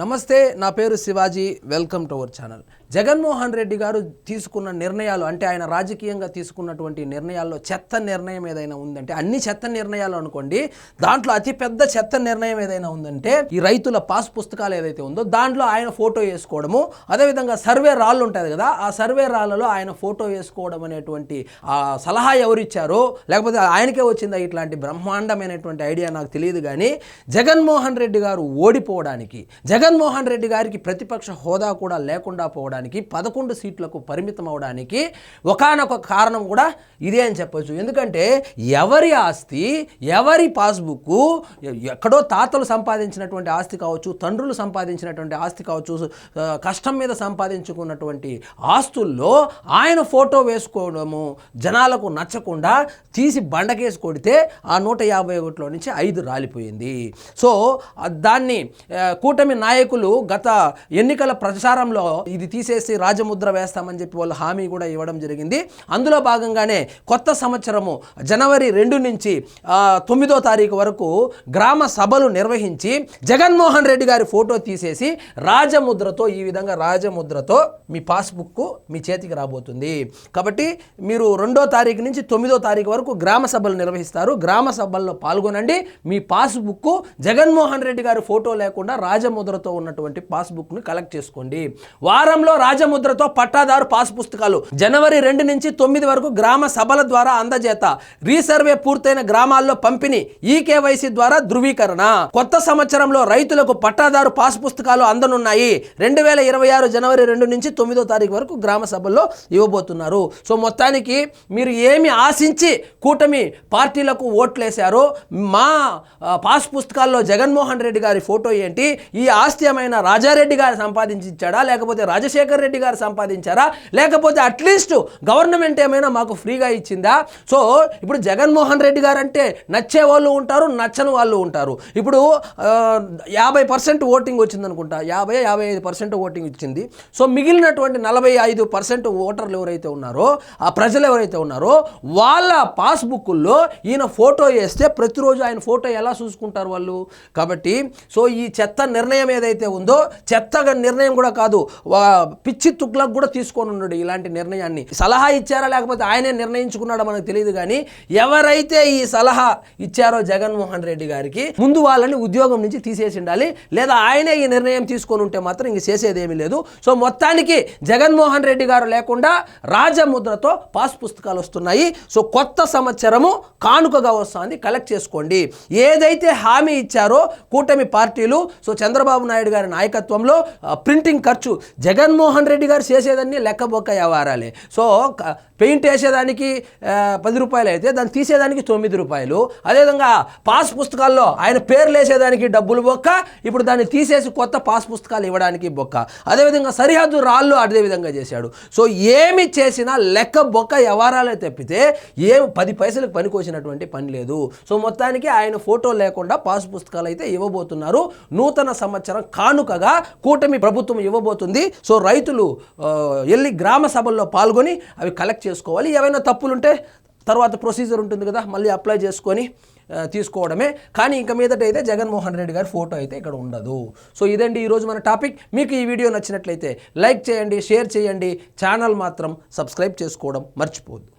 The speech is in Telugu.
నమస్తే, నా పేరు Shivaji. Welcome to our channel. Jaganmohan Reddy గారు తీసుకున్న నిర్ణయాలు అంటే ఆయన రాజకీయంగా తీసుకున్నటువంటి నిర్ణయాల్లో చెత్త నిర్ణయం ఏదైనా ఉందంటే, అన్ని చెత్త నిర్ణయాలు అనుకోండి, దాంట్లో అతిపెద్ద చెత్త నిర్ణయం ఏదైనా ఉందంటే ఈ రైతుల పాస్ పుస్తకాలు ఏదైతే ఉందో దాంట్లో ఆయన ఫోటో వేసుకోవడము, అదేవిధంగా సర్వే రాళ్ళు ఉంటుంది కదా, ఆ సర్వే రాళ్ళలో ఆయన ఫోటో వేసుకోవడం అనేటువంటి ఆ సలహా ఎవరిచ్చారో, లేకపోతే ఆయనకే వచ్చిందా ఇట్లాంటి బ్రహ్మాండమైనటువంటి ఐడియా నాకు తెలియదు. కానీ జగన్మోహన్ రెడ్డి గారు ఓడిపోవడానికి, జగన్మోహన్ రెడ్డి గారికి ప్రతిపక్ష హోదా కూడా లేకుండా పోవడానికి, 11 సీట్లకు పరిమితం అవడానికి ఒకానొక కారణం కూడా ఇదే అని చెప్పొచ్చు. ఎందుకంటే ఎవరి ఆస్తి, ఎవరి పాస్బుక్, ఎక్కడో తాతలు సంపాదించినటువంటి ఆస్తి కావచ్చు, తండ్రులు సంపాదించినటువంటి ఆస్తి కావచ్చు, కష్టం మీద సంపాదించుకున్నటువంటి ఆస్తుల్లో ఆయన ఫోటో వేసుకోవడము జనాలకు నచ్చకుండా తీసి బండకేసి కొడితే ఆ 151లో నుంచి 5 రాలిపోయింది. సో దాన్ని కూటమి నాయకులు గత ఎన్నికల ప్రచారంలో ఇది తీసేసి రాజముద్ర వేస్తామని చెప్పి వాళ్ళు హామీ కూడా ఇవ్వడం జరిగింది. అందులో భాగంగానే కొత్త సంవత్సరము జనవరి 2 నుంచి 9వ తారీఖు వరకు గ్రామ సభలు నిర్వహించి జగన్మోహన్ రెడ్డి గారి ఫోటో తీసేసి రాజముద్రతో, ఈ విధంగా రాజముద్రతో మీ పాస్బుక్ మీ చేతికి రాబోతుంది. కాబట్టి మీరు 2వ తారీఖు నుంచి 9వ తారీఖు వరకు గ్రామ సభలు నిర్వహిస్తారు. గ్రామ సభల్లో పాల్గొనండి. మీ పాస్బుక్ జగన్మోహన్ రెడ్డి గారి ఫోటో లేకుండా రాజముద్రతో ఉన్నటువంటి పాస్బుక్ని కలెక్ట్ చేసుకోండి. వారంలో రాజముద్రతో పట్టాదారు పాస్ పుస్తకాలు జనవరి 2 నుంచి 9 వరకు గ్రామ సభల ద్వారా అందజేత, రీసర్వే పూర్తయిన గ్రామాల్లో పంపిణీ, ఈకేవైసీ ద్వారా ధృవీకరణ. కొత్త సంవత్సరంలో రైతులకు పట్టాదారు పాస్ పుస్తకాలు అందనున్నాయి. 2026 జనవరి 2 నుంచి 9వ తారీఖు వరకు గ్రామ సభల్లో ఇవ్వబోతున్నారు. సో మొత్తానికి మీరు ఏమి ఆశించి కూటమి పార్టీలకు ఓట్లేశారో, మా పాస్ పుస్తకాల్లో జగన్మోహన్ రెడ్డి గారి ఫోటో ఏంటి, ఈ ఆస్తి ఏమైనా రాజారెడ్డి గారు సంపాదించి ఇచ్చాడా, లేకపోతే రాజశేఖర్ రెడ్డి గారు సంపాదించారా, లేకపోతే అట్లీస్ట్ గవర్నమెంట్ ఏమైనా మాకు ఫ్రీగా ఇచ్చిందా? సో ఇప్పుడు జగన్మోహన్ రెడ్డి గారు అంటే నచ్చే వాళ్ళు ఉంటారు, నచ్చని వాళ్ళు ఉంటారు. ఇప్పుడు 50% ఓటింగ్ వచ్చింది అనుకుంటా, 55% ఓటింగ్ ఇచ్చింది. సో మిగిలినటువంటి 45% ఓటర్లు ఎవరైతే ఉన్నారో, ఆ ప్రజలు ఎవరైతే ఉన్నారో వాళ్ళ పాస్బుక్ల్లో ఈయన ఫోటో వేస్తే ప్రతిరోజు ఆయన ఫోటో ఎలా చూసుకుంటారు వాళ్ళు? కాబట్టి సో ఈ చెత్త నిర్ణయం ఏదైతే ఉందో, చెత్తగా నిర్ణయం కూడా కాదు, పిచ్చి తుక్లకు కూడా తీసుకొని ఉన్నాడు ఇలాంటి నిర్ణయాన్ని. సలహా ఇచ్చారా లేకపోతే ఆయనే నిర్ణయించుకున్నాడో మనకు తెలియదు. కానీ ఎవరైతే ఈ సలహా ఇచ్చారో జగన్మోహన్ రెడ్డి గారికి, ముందు వాళ్ళని ఉద్యోగం నుంచి తీసేసి ఉండాలి, లేదా ఆయనే ఈ నిర్ణయం తీసుకొని ఉంటే మాత్రం ఇంక చేసేదేమీ లేదు. సో మొత్తానికి జగన్మోహన్ రెడ్డి గారు లేకుండా రాజముద్రతో పాస్ పుస్తకాలు వస్తున్నాయి. సో కొత్త సంవత్సరము కానుకగా వస్తుంది, కలెక్ట్ చేసుకోండి. ఏదైతే హామీ ఇచ్చారో కూటమి పార్టీలు, సో చంద్రబాబు నాయుడు గారి నాయకత్వంలో ప్రింటింగ్ ఖర్చు జగన్మోహన్ రెడ్డి గారు చేసేదాన్ని లెక్కబొక్క వ్యవహారాలే. సో పెయింట్ వేసేదానికి 10 రూపాయలు అయితే దాన్ని తీసేదానికి 9 రూపాయలు. అదేవిధంగా పాస్ పుస్తకాల్లో ఆయన పేర్లు వేసేదానికి డబ్బులు బొక్క, ఇప్పుడు దాన్ని తీసేసి కొత్త పాస్ పుస్తకాలు ఇవ్వడానికి బొక్క. అదేవిధంగా సరిహద్దు రాళ్ళు అదేవిధంగా చేశాడు. సో ఏమి చేసినా లెక్క బొక్క వ్యవహారాలే తప్పితే 10 పైసలకు పనికొచ్చినటువంటి పని లేదు. సో మొత్తానికి ఆయన ఫోటో లేకుండా పాస్ పుస్తకాలు అయితే ఇవ్వబోతున్నారు. నూతన సంవత్సరం కానుకగా కూటమి ప్రభుత్వం ఇవ్వబోతుంది. సో రైతులు వెళ్ళి గ్రామ సభల్లో పాల్గొని అవి కలెక్ట్ చేసుకోవాలి. ఏవైనా తప్పులుంటే తర్వాత ప్రొసీజర్ ఉంటుంది కదా, మళ్ళీ అప్లై చేసుకొని తీసుకోవడమే. కానీ ఇంక మీదట అయితే జగన్మోహన్ రెడ్డి గారి ఫోటో అయితే ఇక్కడ ఉండదు. సో ఇదండి ఈరోజు మన టాపిక్. మీకు ఈ వీడియో నచ్చినట్లయితే లైక్ చేయండి, షేర్ చేయండి, ఛానల్ మాత్రం సబ్స్క్రైబ్ చేసుకోవడం మర్చిపోవద్దు.